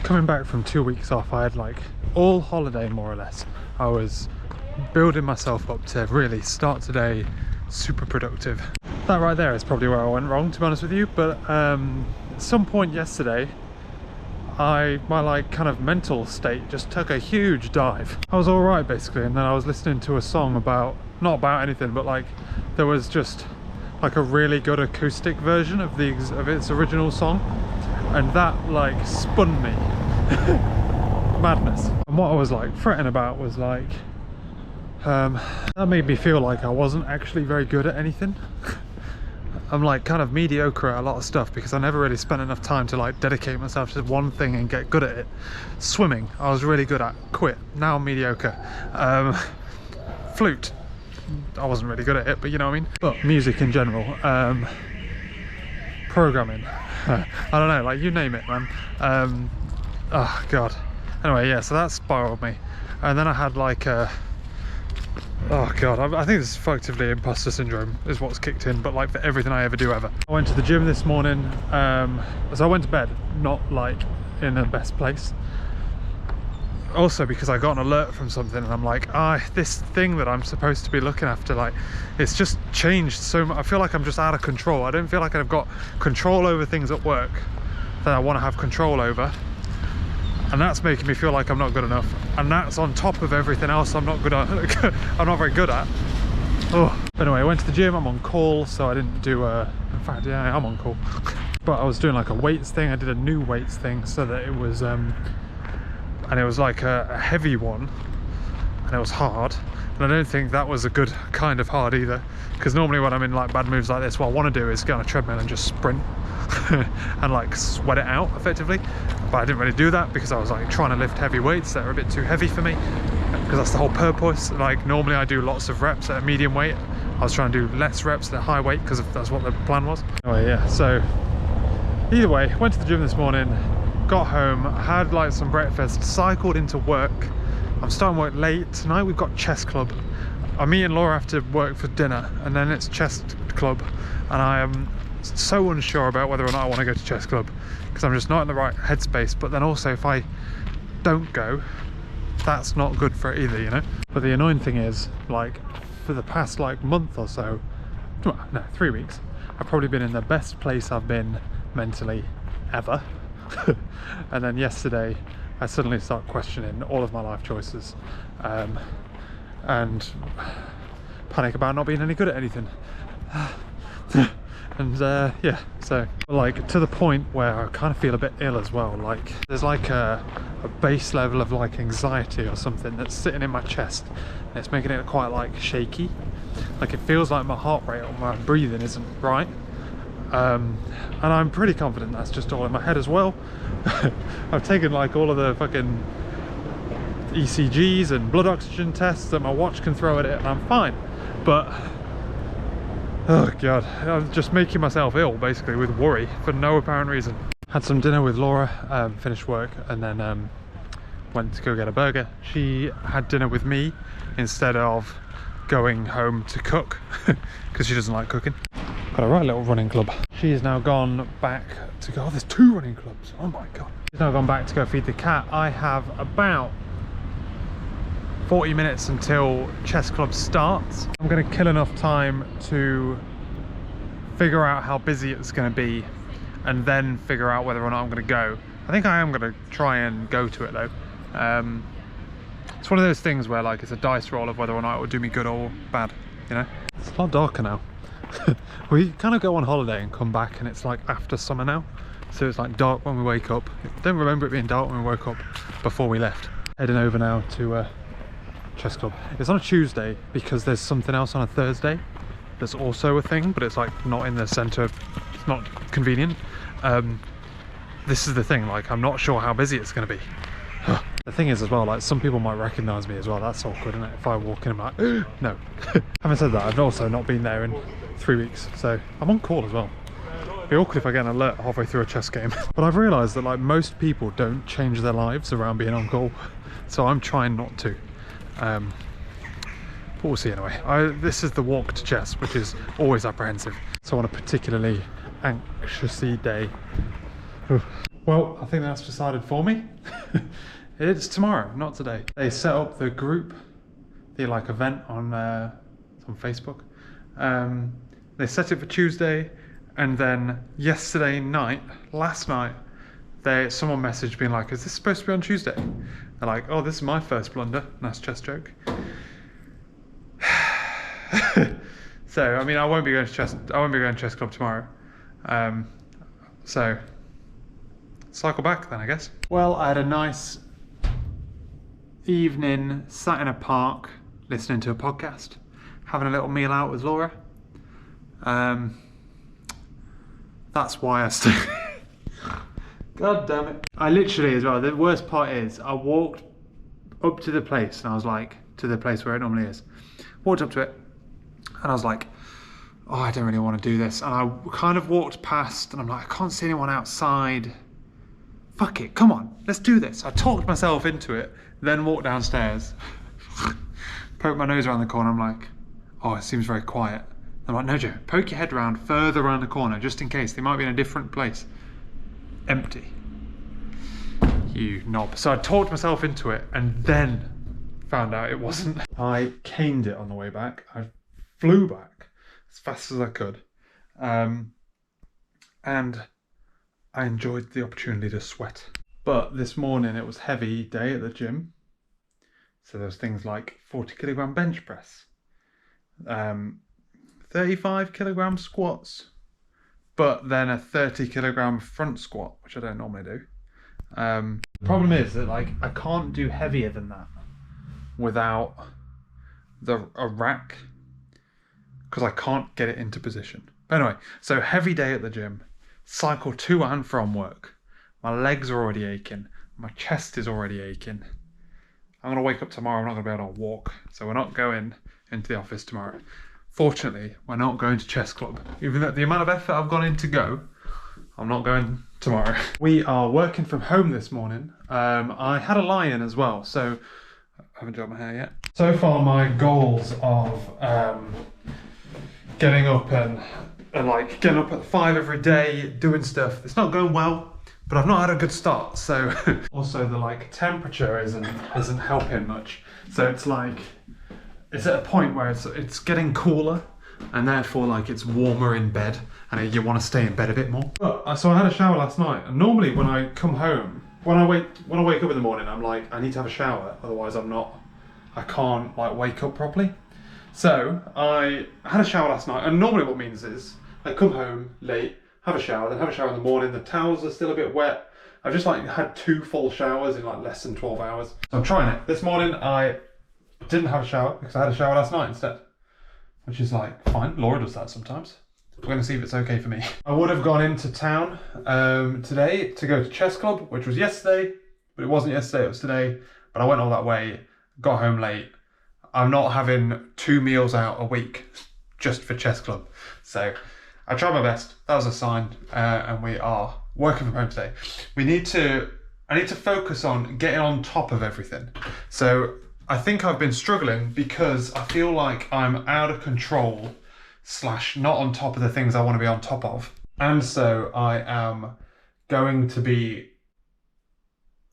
Coming back from 2 weeks off, I had like all holiday more or less. I was building myself up to really start today super productive. That right there is probably where I went wrong, to be honest with you, but at some point yesterday my like kind of mental state just took a huge dive. I was all right basically, and then I was listening to a song about, not about anything, but like there was just like a really good acoustic version of its original song, and that like spun me. Madness. And what I was like fretting about was like that made me feel like I wasn't actually very good at anything. I'm like kind of mediocre at a lot of stuff because I never really spent enough time to like dedicate myself to one thing and get good at it. Swimming, I was really good at, quit. Now I'm mediocre. Flute, I wasn't really good at it, but you know what I mean. But music in general, programming, I don't know, like you name it, man. Oh god. Anyway, yeah, so that spiraled me, and then I had like a, oh god, I think this is effectively imposter syndrome is what's kicked in, but like for everything I ever do ever. I went to the gym this morning, so I went to bed not like in the best place. Also because I got an alert from something, and I'm like, this thing that I'm supposed to be looking after, like it's just changed so much. I feel like I'm just out of control. I don't feel like I've got control over things at work that I want to have control over. And that's making me feel like I'm not good enough, and that's on top of everything else I'm not good at. I'm not very good at. Oh, anyway, I went to the gym. I'm on call, so I didn't do in fact, yeah, I'm on call. But I was doing like a weights thing. I did a new weights thing, so that it was and it was like a heavy one, and it was hard. And I don't think that was a good kind of hard either, because normally when I'm in like bad moods like this, what I want to do is get on a treadmill and just sprint and like sweat it out effectively. But I didn't really do that because I was like trying to lift heavy weights that are a bit too heavy for me, because that's the whole purpose. Like normally I do lots of reps at a medium weight. I was trying to do less reps at a high weight because that's what the plan was. Anyway, yeah, so either way, went to the gym this morning, got home, had like some breakfast, cycled into work. I'm starting work late tonight. We've got chess club. I'm meeting Laura after work for dinner, and then it's chess club, and I am so unsure about whether or not I want to go to chess club because I'm just not in the right headspace. But then also, if I don't go, that's not good for it either, you know. But the annoying thing is, like for the past like month or so, well, no, 3 weeks, I've probably been in the best place I've been mentally ever. And then yesterday I suddenly start questioning all of my life choices, and panic about not being any good at anything. And yeah, so like to the point where I kind of feel a bit ill as well. Like there's like a base level of like anxiety or something that's sitting in my chest, and it's making it quite like shaky. Like it feels like my heart rate or my breathing isn't right. And I'm pretty confident that's just all in my head as well. I've taken like all of the fucking ECGs and blood oxygen tests that my watch can throw at it, and I'm fine. But oh god, I'm just making myself ill basically with worry for no apparent reason. Had some dinner with Laura, finished work, and then went to go get a burger. She had dinner with me instead of going home to cook because she doesn't like cooking. Got a right little running club. She's now gone back to go, oh, there's 2 running clubs, oh my god. She's now gone back to go feed the cat. I have about 40 minutes until chess club starts. I'm going to kill enough time to figure out how busy it's going to be, and then figure out whether or not I'm going to go. I think I am going to try and go to it though. It's one of those things where like it's a dice roll of whether or not it will do me good or bad, you know. It's a lot darker now. We kind of go on holiday and come back, and it's like after summer now, so it's like dark when we wake up. I don't remember it being dark when we woke up before we left. Heading over now to chess club. It's on a Tuesday because there's something else on a Thursday that's also a thing, but it's like not in the center, it's not convenient. This is the thing, like I'm not sure how busy it's going to be. The thing is as well, like some people might recognize me as well. That's awkward, isn't it? If I walk in, I'm like, no. Having said that, I've also not been there in 3 weeks, so I'm on call as well. It'd be awkward if I get an alert halfway through a chess game. But I've realized that like most people don't change their lives around being on call, so I'm trying not to. But we'll see anyway. This is the walk to chess, which is always apprehensive. So on a particularly anxious day, Well, I think that's decided for me. It's tomorrow, not today. They set up the group, the like event on Facebook. They set it for Tuesday, and then last night, someone messaged being like, "Is this supposed to be on Tuesday?" They're like, "Oh, this is my first blunder." Nice chess joke. So I mean, I won't be going to chess club tomorrow. So cycle back then, I guess. Well, I had a nice evening, sat in a park, listening to a podcast, having a little meal out with Laura. That's why I stayed. God damn it. I literally, as well, the worst part is, I walked up to the place, and I was like, to the place where it normally is. Walked up to it, and I was like, oh, I don't really want to do this. And I kind of walked past, and I'm like, I can't see anyone outside. Fuck it, come on, let's do this. I talked myself into it, then walked downstairs, poked my nose around the corner. I'm like, oh, it seems very quiet. I'm like, no, Joe, poke your head around further around the corner, just in case. They might be in a different place. Empty. You knob. So I talked myself into it, and then found out it wasn't. I caned it on the way back. I flew back as fast as I could. And I enjoyed the opportunity to sweat. But this morning it was heavy day at the gym. So there's things like 40 kilogram bench press, 35 kilogram squats, but then a 30 kilogram front squat, which I don't normally do. The problem is that like I can't do heavier than that without a rack, because I can't get it into position. But anyway, so heavy day at the gym, cycle to and from work. My legs are already aching. My chest is already aching. I'm going to wake up tomorrow. I'm not going to be able to walk. So we're not going into the office tomorrow. Fortunately, we're not going to chess club. Even though the amount of effort I've gone in to go, I'm not going tomorrow. We are working from home this morning. I had a lie-in as well, so I haven't done my hair yet. So far, my goals of getting up and like getting up at 5 every day, doing stuff, it's not going well. But I've not had a good start, so also the like temperature isn't helping much. So it's like it's at a point where it's getting cooler, and therefore like it's warmer in bed, and you want to stay in bed a bit more. But so I had a shower last night, and normally when I come home, when I wake up in the morning, I'm like, I need to have a shower, otherwise I can't like wake up properly. So I had a shower last night, and normally what it means is I come home late, have a shower, then have a shower in the morning. The towels are still a bit wet. I've just like had 2 full showers in like less than 12 hours. So I'm trying it. This morning I didn't have a shower because I had a shower last night instead, which is like fine. Laura does that sometimes. We're going to see if it's okay for me. I would have gone into town today to go to chess club, which was yesterday, but it wasn't yesterday, it was today. But I went all that way, got home late. I'm not having 2 meals out a week just for chess club. So I tried my best. That was a sign, and we are working from home today. I need to focus on getting on top of everything. So I think I've been struggling because I feel like I'm out of control / not on top of the things I want to be on top of. And so I am going to be,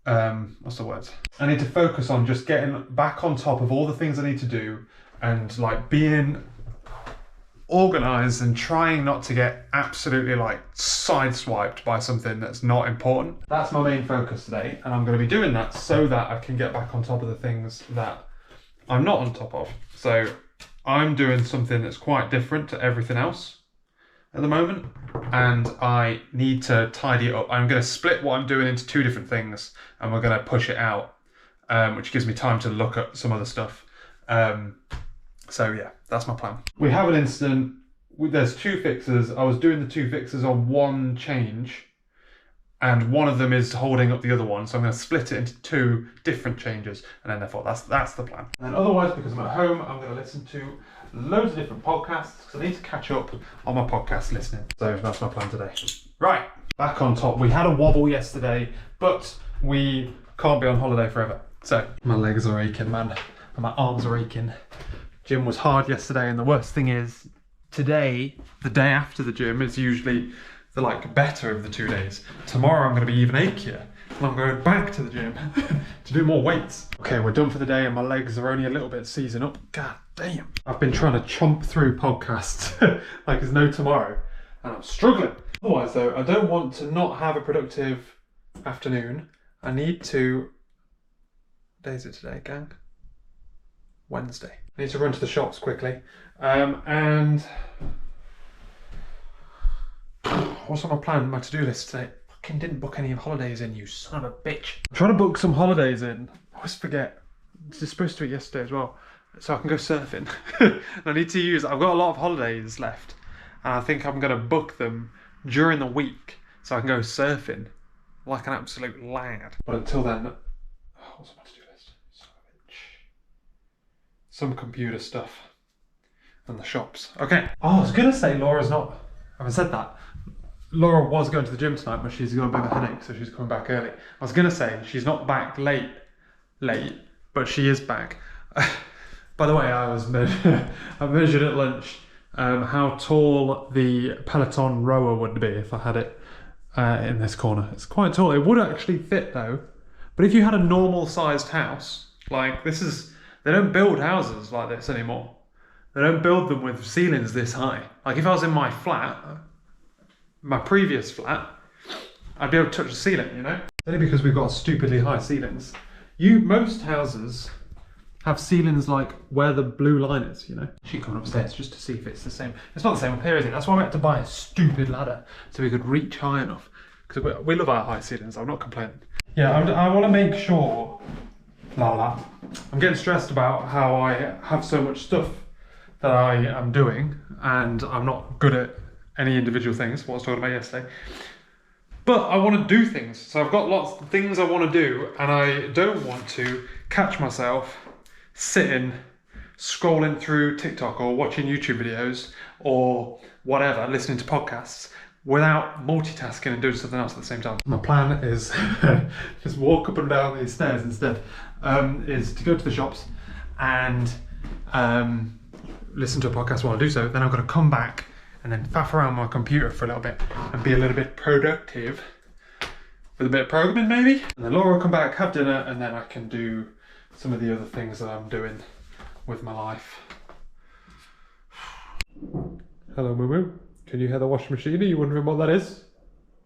what's the word? I need to focus on just getting back on top of all the things I need to do, and like being organised and trying not to get absolutely like sideswiped by something that's not important. That's my main focus today, and I'm going to be doing that so that I can get back on top of the things that I'm not on top of. So I'm doing something that's quite different to everything else at the moment, and I need to tidy it up. I'm going to split what I'm doing into 2 different things, and we're going to push it out, which gives me time to look at some other stuff. So yeah, that's my plan. We have an incident. There's 2 fixes. I was doing the 2 fixes on one change, and one of them is holding up the other one. So I'm going to split it into 2 different changes, and then therefore that's the plan. And otherwise, because I'm at home, I'm going to listen to loads of different podcasts because I need to catch up on my podcast listening. So that's my plan today. Right, back on top. We had a wobble yesterday, but we can't be on holiday forever. So my legs are aching, man, and my arms are aching. Gym was hard yesterday, and the worst thing is today, the day after the gym, is usually the like better of the 2 days. Tomorrow I'm going to be even achier, and I'm going back to the gym to do more weights. Okay, we're done for the day, and my legs are only a little bit seizing up. God damn. I've been trying to chomp through podcasts like there's no tomorrow, and I'm struggling. Otherwise though, I don't want to not have a productive afternoon. I need to... What day is it today, gang? Wednesday. I need to run to the shops quickly. And what's on my plan, my to-do list today? Fucking didn't book any holidays in, you son of a bitch. I'm trying to book some holidays in. I always forget. I was supposed to do it yesterday as well, so I can go surfing. And I need to use, I've got a lot of holidays left, and I think I'm gonna book them during the week so I can go surfing like an absolute lad. But until then, what's on my to-do list? Son of a bitch. Some computer stuff. And the shops. Okay. Oh, I was gonna say Laura's not... I haven't said that. Laura was going to the gym tonight, but she's got a bit of a headache, so she's coming back early. I was gonna say she's not back late, but she is back. By the way, I measured at lunch how tall the Peloton rower would be if I had it in this corner. It's quite tall. It would actually fit though. But if you had a normal sized house, like this is, they don't build houses like this anymore. They don't build them with ceilings this high. Like if I was in my flat, my previous flat, I'd be able to touch the ceiling, you know? Only because we've got stupidly high ceilings. Most houses have ceilings like where the blue line is, you know? She's coming upstairs just to see if it's the same. It's not the same up here, is it? That's why we had to buy a stupid ladder so we could reach high enough. Because we love our high ceilings, I'm not complaining. Yeah, I want to make sure, I'm getting stressed about how I have so much stuff that I am doing, and I'm not good at any individual things, what I was talking about yesterday. But I want to do things, so I've got lots of things I want to do, and I don't want to catch myself sitting, scrolling through TikTok or watching YouTube videos or whatever, listening to podcasts, without multitasking and doing something else at the same time. My plan is just walk up and down these stairs instead, is to go to the shops and listen to a podcast while I do so. Then I've got to come back and then faff around my computer for a little bit and be a little bit productive with a bit of programming maybe. And then Laura will come back, have dinner, and then I can do some of the other things that I'm doing with my life. Hello, Moo Moo. Can you hear the washing machine? Are you wondering what that is?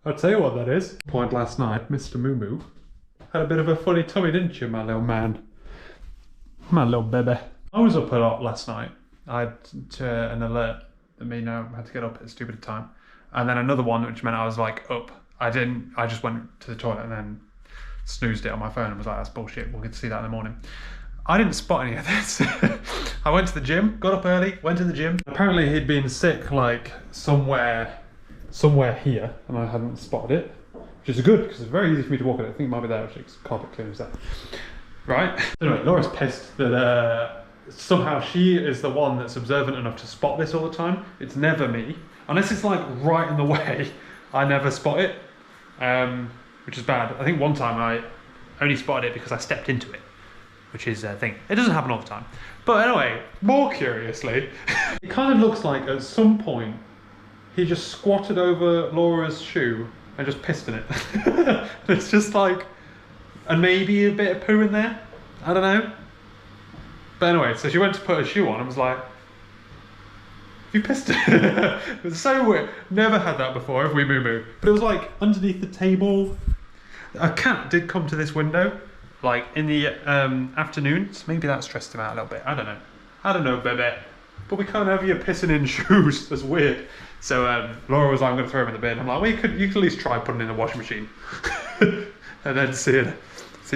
I'll tell you what that is. Point last night, Mr. Moo Moo had a bit of a funny tummy, didn't you, my little man? My little baby. I was up a lot last night. I had an alert that meant I had to get up at a stupid time. And then another one, which meant I was like up. I just went to the toilet and then snoozed it on my phone and was like, that's bullshit, we'll get to see that in the morning. I didn't spot any of this. I went to the gym, got up early, went to the gym. Apparently he'd been sick like somewhere here, and I hadn't spotted it, which is good because it's very easy for me to walk in it. I think it might be there actually, because carpet cleaner's there. Right? Anyway, Laura's pissed that somehow she is the one that's observant enough to spot this all the time. It's never me. Unless it's like right in the way, I never spot it, which is bad. I think one time I only spotted it because I stepped into it, which is a thing. It doesn't happen all the time. But anyway, more curiously, it kind of looks like at some point he just squatted over Laura's shoe and just pissed in it. It's just like, and maybe a bit of poo in there. I don't know. But anyway, so she went to put her shoe on and was like, you pissed it. It was so weird. Never had that before, have we, Moo Moo? But it was like underneath the table. A cat did come to this window, like in the afternoon, so maybe that stressed him out a little bit. I don't know, baby. But we can't have you pissing in shoes. That's weird. So Laura was like, I'm going to throw him in the bin. I'm like, well, you could at least try putting it in the washing machine. And then seeing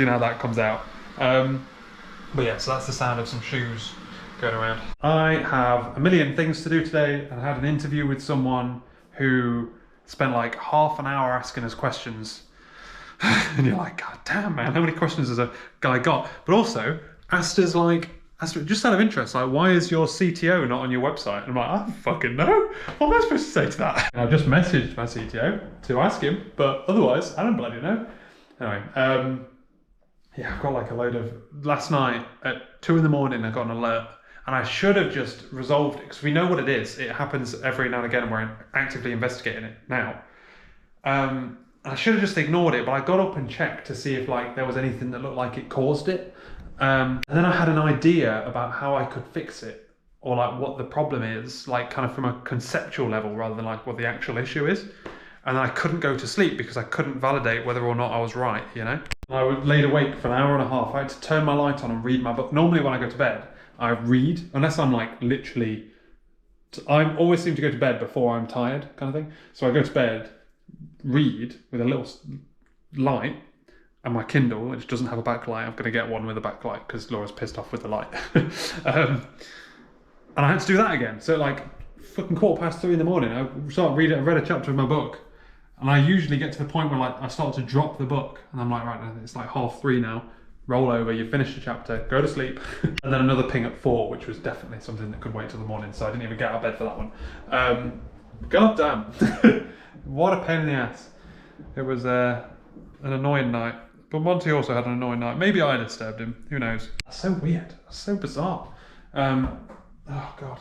how that comes out. But yeah, so that's the sound of some shoes going around. I have a million things to do today, and I had an interview with someone who spent like half an hour asking us questions. And you're like, God damn, man, how many questions has a guy got? But also asked us just out of interest, like, why is your CTO not on your website? And I'm like, I don't fucking know. What am I supposed to say to that? And I've just messaged my CTO to ask him, but otherwise, I don't bloody know. Anyway, yeah, I've got like a load of... Last night at 2 in the morning, I got an alert, and I should have just resolved it, because we know what it is. It happens every now and again, and we're actively investigating it now. I should have just ignored it, but I got up and checked to see if like there was anything that looked like it caused it. And then I had an idea about how I could fix it, or like what the problem is, like kind of from a conceptual level rather than like what the actual issue is. And I couldn't go to sleep because I couldn't validate whether or not I was right, you know? I laid awake for an hour and a half. I had to turn my light on and read my book. Normally when I go to bed, I read, unless I'm like literally, I always seem to go to bed before I'm tired kind of thing. So I go to bed, read with a little light, and my Kindle, which doesn't have a backlight. I'm going to get one with a backlight because Laura's pissed off with the light. And I had to do that again. So like fucking 3:15 in the morning, I read a chapter of my book. And I usually get to the point where like I start to drop the book and I'm like, right, it's like 3:30 now. Roll over, you finish the chapter, go to sleep. And then another ping at 4, which was definitely something that could wait till the morning. So I didn't even get out of bed for that one. God damn. What a pain in the ass. It was an annoying night. But Monty also had an annoying night. Maybe I disturbed him, who knows. That's so weird, that's so bizarre. Oh God.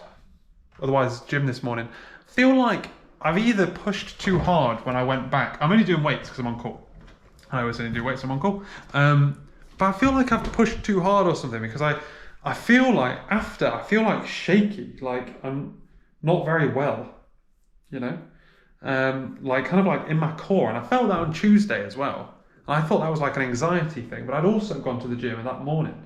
Otherwise, gym this morning. I feel like I've either pushed too hard when I went back. I'm only doing weights because I'm on call. I always only do weights, I'm on call. But I feel like I've pushed too hard or something because I feel like I feel like shaky, like I'm not very well, you know? Like kind of like in my core. And I felt that on Tuesday as well. And I thought that was like an anxiety thing, but I'd also gone to the gym that morning.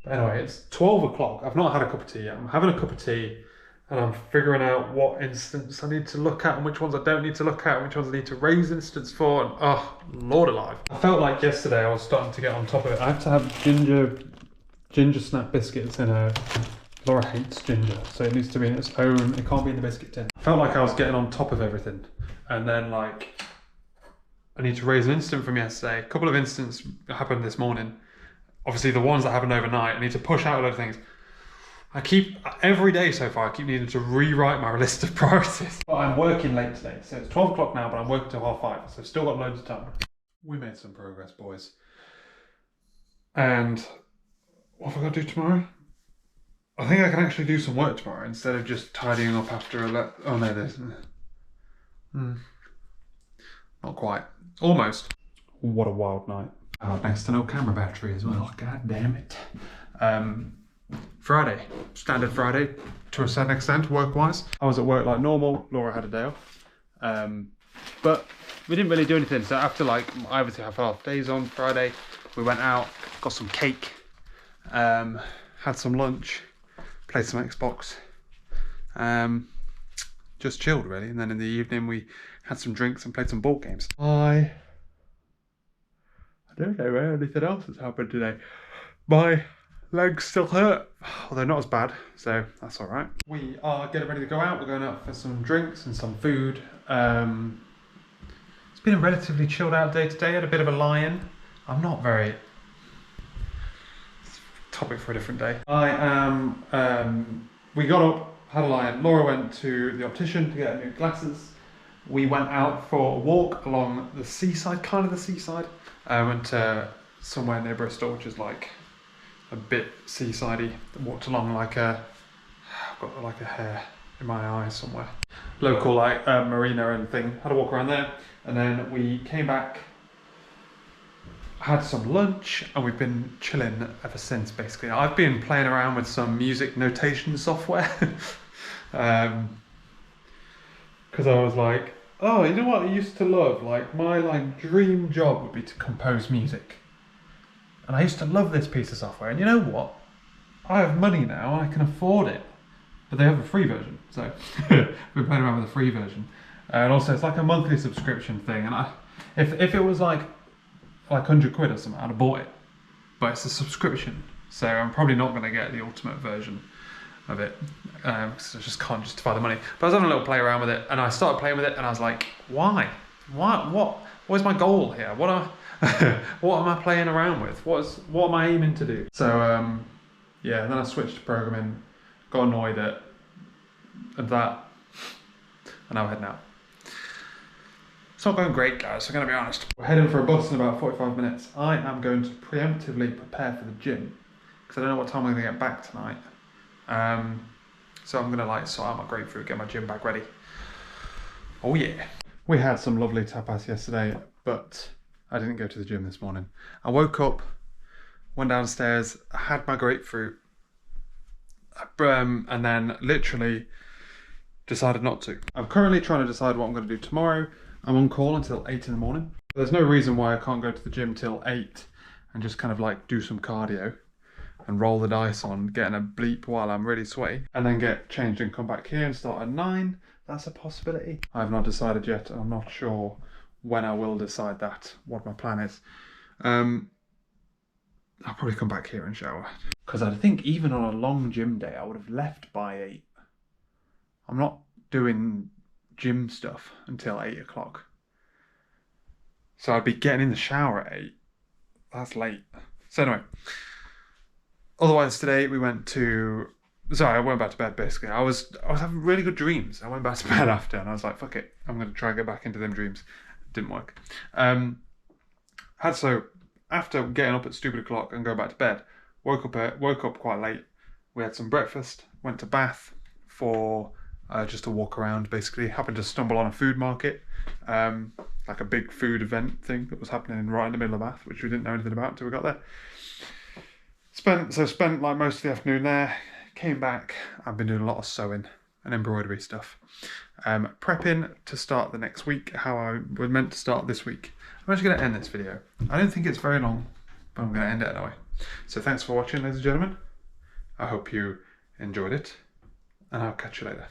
But anyway, it's 12 o'clock. I've not had a cup of tea yet. I'm having a cup of tea. And I'm figuring out what instance I need to look at and which ones I don't need to look at and which ones I need to raise instance for. And oh, Lord alive. I felt like yesterday I was starting to get on top of it. I have to have ginger snap biscuits in a... Laura hates ginger, so it needs to be in its own... It can't be in the biscuit tin. I felt like I was getting on top of everything. And then like... I need to raise an instant from yesterday. A couple of instants happened this morning. Obviously the ones that happened overnight, I need to push out a load of things. Every day so far, I keep needing to rewrite my list of priorities. But I'm working late today, so it's 12 o'clock now, but I'm working till 5:30, so I've still got loads of time. We made some progress, boys. And what have I got to do tomorrow? I think I can actually do some work tomorrow instead of just tidying up after oh no, there's... Not quite. Almost. What a wild night. Next to no camera battery as well, god damn it. Friday, standard Friday to a certain extent, work-wise. I was at work like normal, Laura had a day off. But we didn't really do anything, so after like, I obviously have half days on Friday, we went out, got some cake, had some lunch, played some Xbox, just chilled really, and then in the evening we had some drinks and played some board games. I don't know anything else that's happened today. My legs still hurt, although not as bad, so that's all right. We are getting ready to go out. We're going out for some drinks and some food. It's been a relatively chilled out day today. I had a bit of a lie-in. I'm not very... Topic for a different day. We got up, had a lie-in. Laura went to the optician to get new glasses. We went out for a walk along the seaside, kind of the seaside. I went to somewhere near Bristol, which is like a bit seasidey. Walked along like I've got like a hair in my eye somewhere. Local like marina and thing. Had a walk around there, and then we came back, had some lunch, and we've been chilling ever since. Basically, I've been playing around with some music notation software. Because I was like, oh, you know what I used to love? Like my dream job would be to compose music. And I used to love this piece of software. And you know what? I have money now and I can afford it. But they have a free version. So we're playing around with the free version. And also it's like a monthly subscription thing. And if it was like 100 quid or something, I'd have bought it. But it's a subscription. So I'm probably not going to get the ultimate version of it. Because I just can't justify the money. But I was having a little play around with it. And I started playing with it and I was like, why? What is my goal here? What am I playing around with? What am I aiming to do? So yeah, then I switched to programming, got annoyed at that, and now we're heading out. It's not going great, guys, I'm going to be honest. We're heading for a bus in about 45 minutes. I am going to preemptively prepare for the gym, because I don't know what time I'm going to get back tonight. So I'm going to sort out my grapefruit, get my gym bag ready. Oh yeah. We had some lovely tapas yesterday, but I didn't go to the gym this morning. I woke up, went downstairs, had my grapefruit, and then literally decided not to. I'm currently trying to decide what I'm going to do tomorrow. I'm on call until 8 in the morning. There's no reason why I can't go to the gym till 8 and just kind of like do some cardio and roll the dice on getting a bleep while I'm really sweaty, and then get changed and come back here and start at 9. That's a possibility. I have not decided yet, and I'm not sure when I will decide that, what my plan is. I'll probably come back here and shower. Because I think even on a long gym day, I would have left by 8. I'm not doing gym stuff until 8 o'clock. So I'd be getting in the shower at 8. That's late. So anyway, otherwise today we went to... Sorry, I went back to bed basically. I was having really good dreams. I went back to bed after and I was like, fuck it. I'm going to try and get back into them dreams. It didn't work. So after getting up at stupid o'clock and going back to bed, woke up quite late. We had some breakfast, went to Bath for just a walk around basically. Happened to stumble on a food market, like a big food event thing that was happening right in the middle of Bath, which we didn't know anything about until we got there. Spent like most of the afternoon there. Came back, I've been doing a lot of sewing and embroidery stuff. Prepping to start the next week, how I was meant to start this week. I'm actually going to end this video. I don't think it's very long, but I'm going to end it anyway. So thanks for watching, ladies and gentlemen. I hope you enjoyed it, and I'll catch you later.